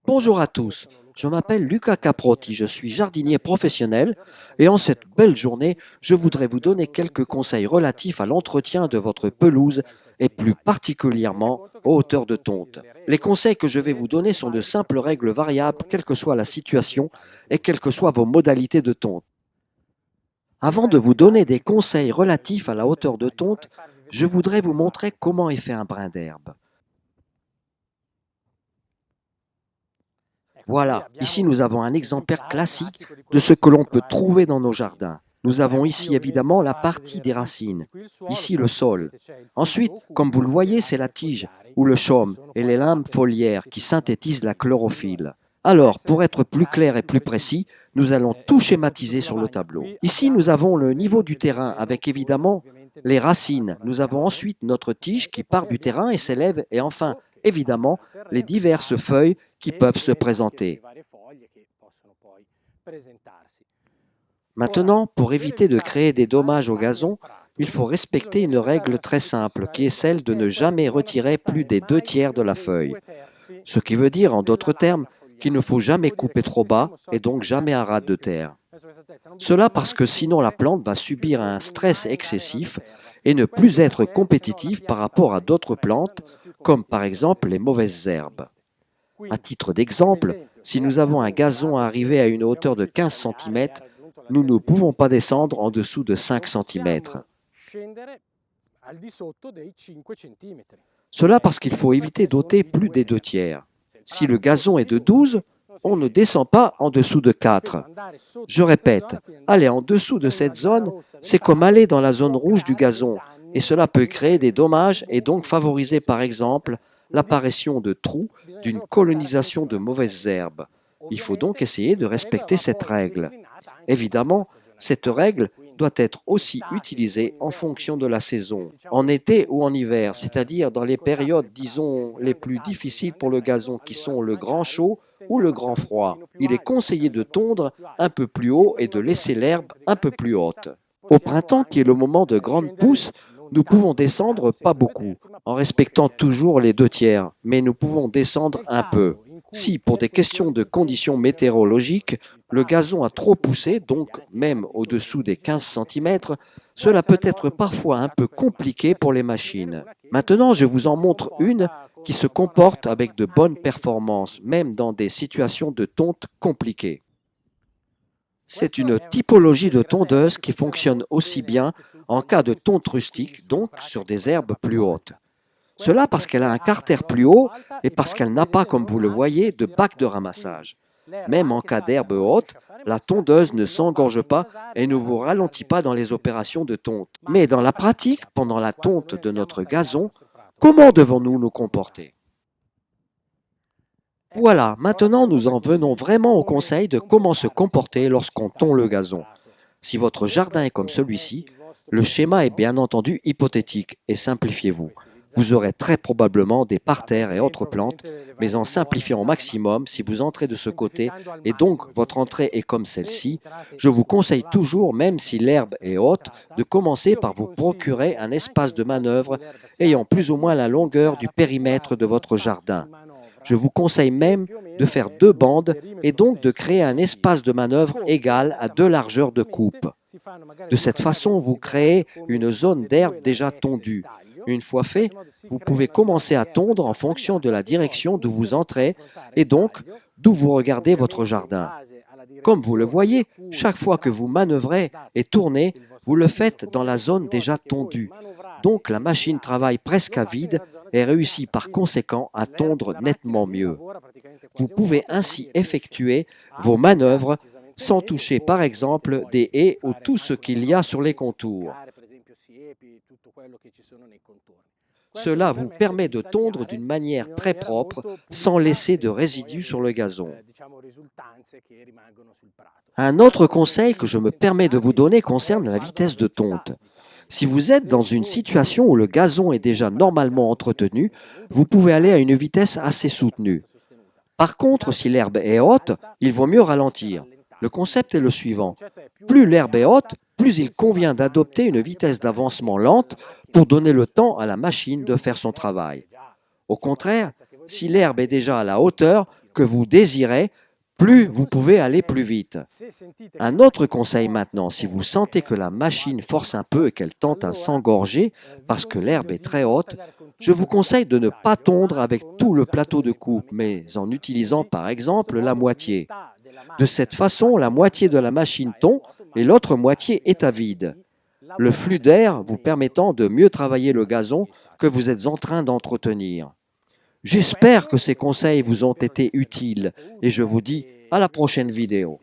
Bonjour à tous, je m'appelle Luca Caprotti, je suis jardinier professionnel et en cette belle journée, je voudrais vous donner quelques conseils relatifs à l'entretien de votre pelouse et plus particulièrement aux hauteurs de tonte. Les conseils que je vais vous donner sont de simples règles variables, quelle que soit la situation et quelles que soient vos modalités de tonte. Avant de vous donner des conseils relatifs à la hauteur de tonte, je voudrais vous montrer comment est fait un brin d'herbe. Voilà, ici nous avons un exemplaire classique de ce que l'on peut trouver dans nos jardins. Nous avons ici évidemment la partie des racines, ici le sol. Ensuite, comme vous le voyez, c'est la tige ou le chaume et les limbes foliaires qui synthétisent la chlorophylle. Alors, pour être plus clair et plus précis, nous allons tout schématiser sur le tableau. Ici, nous avons le niveau du terrain avec évidemment les racines. Nous avons ensuite notre tige qui part du terrain et s'élève et enfin, évidemment, les diverses feuilles qui peuvent se présenter. Maintenant, pour éviter de créer des dommages au gazon, il faut respecter une règle très simple qui est celle de ne jamais retirer plus des 2/3 de la feuille. Ce qui veut dire, en d'autres termes, qu'il ne faut jamais couper trop bas et donc jamais un ras de terre. Cela parce que sinon la plante va subir un stress excessif et ne plus être compétitive par rapport à d'autres plantes, comme par exemple les mauvaises herbes. À titre d'exemple, si nous avons un gazon arrivé à une hauteur de 15 cm, nous ne pouvons pas descendre en dessous de 5 cm. Cela parce qu'il faut éviter d'ôter plus des 2/3. Si le gazon est de 12, on ne descend pas en dessous de 4. Je répète, aller en dessous de cette zone, c'est comme aller dans la zone rouge du gazon, et cela peut créer des dommages et donc favoriser par exemple l'apparition de trous, d'une colonisation de mauvaises herbes. Il faut donc essayer de respecter cette règle. Évidemment, cette règle doit être aussi utilisée en fonction de la saison, en été ou en hiver, c'est-à-dire dans les périodes, disons, les plus difficiles pour le gazon, qui sont le grand chaud ou le grand froid. Il est conseillé de tondre un peu plus haut et de laisser l'herbe un peu plus haute. Au printemps, qui est le moment de grande pousse, nous pouvons descendre pas beaucoup, en respectant toujours les 2/3, mais nous pouvons descendre un peu. Si, pour des questions de conditions météorologiques, le gazon a trop poussé, donc même au-dessous des 15 cm, cela peut être parfois un peu compliqué pour les machines. Maintenant, je vous en montre une qui se comporte avec de bonnes performances, même dans des situations de tonte compliquées. C'est une typologie de tondeuse qui fonctionne aussi bien en cas de tonte rustique, donc sur des herbes plus hautes. Cela parce qu'elle a un carter plus haut et parce qu'elle n'a pas, comme vous le voyez, de bac de ramassage. Même en cas d'herbe haute, la tondeuse ne s'engorge pas et ne vous ralentit pas dans les opérations de tonte. Mais dans la pratique, pendant la tonte de notre gazon, comment devons-nous nous comporter? Voilà, maintenant nous en venons vraiment au conseil de comment se comporter lorsqu'on tond le gazon. Si votre jardin est comme celui-ci, le schéma est bien entendu hypothétique et simplifiez-vous. Vous aurez très probablement des parterres et autres plantes, mais en simplifiant au maximum, si vous entrez de ce côté et donc votre entrée est comme celle-ci, je vous conseille toujours, même si l'herbe est haute, de commencer par vous procurer un espace de manœuvre ayant plus ou moins la longueur du périmètre de votre jardin. Je vous conseille même de faire 2 bandes et donc de créer un espace de manœuvre égal à 2 largeurs de coupe. De cette façon, vous créez une zone d'herbe déjà tondue. Une fois fait, vous pouvez commencer à tondre en fonction de la direction d'où vous entrez et donc d'où vous regardez votre jardin. Comme vous le voyez, chaque fois que vous manœuvrez et tournez, vous le faites dans la zone déjà tondue. Donc la machine travaille presque à vide et réussit par conséquent à tondre nettement mieux. Vous pouvez ainsi effectuer vos manœuvres sans toucher par exemple des haies ou tout ce qu'il y a sur les contours. Cela vous permet de tondre d'une manière très propre, sans laisser de résidus sur le gazon. Un autre conseil que je me permets de vous donner concerne la vitesse de tonte. Si vous êtes dans une situation où le gazon est déjà normalement entretenu, vous pouvez aller à une vitesse assez soutenue. Par contre, si l'herbe est haute, il vaut mieux ralentir. Le concept est le suivant. Plus l'herbe est haute, plus il convient d'adopter une vitesse d'avancement lente pour donner le temps à la machine de faire son travail. Au contraire, si l'herbe est déjà à la hauteur, que vous désirez, plus vous pouvez aller plus vite. Un autre conseil maintenant, si vous sentez que la machine force un peu et qu'elle tente à s'engorger parce que l'herbe est très haute, je vous conseille de ne pas tondre avec tout le plateau de coupe, mais en utilisant par exemple la moitié. De cette façon, la moitié de la machine tond et l'autre moitié est à vide. Le flux d'air vous permettant de mieux travailler le gazon que vous êtes en train d'entretenir. J'espère que ces conseils vous ont été utiles et je vous dis à la prochaine vidéo.